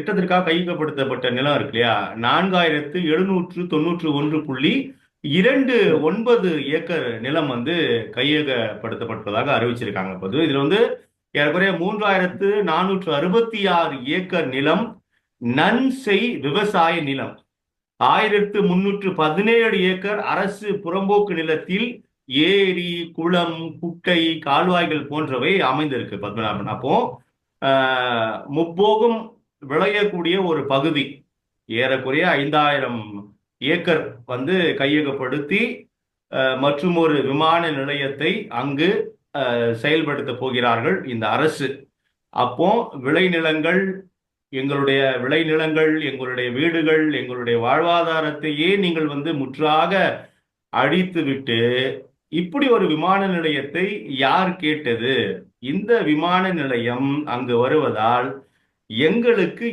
திட்டத்திற்காக கையகப்படுத்தப்பட்ட நிலம் இருக்கு இல்லையா, 4791.29 நிலம் வந்து கையகப்படுத்தப்பட்டதாக அறிவிச்சிருக்காங்க. இப்போது இதுல வந்து ஏறக்குறைய 3466 ஏக்கர் நிலம் நன்செய் விவசாய நிலம், 1317 ஏக்கர் அரசு புறம்போக்கு நிலத்தில் ஏரி, குளம், குட்டை, கால்வாய்கள் போன்றவை அமைந்திருக்கு பத்மநாபன். அப்போ முப்போகம் விளையக்கூடிய ஒரு பகுதி, ஏறக்குறைய 5000 ஏக்கர் வந்து கையகப்படுத்தி மற்றும் ஒரு விமான நிலையத்தை அங்கு செயல்படுத்த போகிறார்கள் இந்த அரசு. அப்போ விளைநிலங்கள், எங்களுடைய விளைநிலங்கள், எங்களுடைய வீடுகள், எங்களுடைய வாழ்வாதாரத்தையே நீங்கள் வந்து முற்றாக அழித்து விட்டு இப்படி ஒரு விமான நிலையத்தை யார் கேட்டது? இந்த விமான நிலையம் அங்கு வருவதால் எங்களுக்கு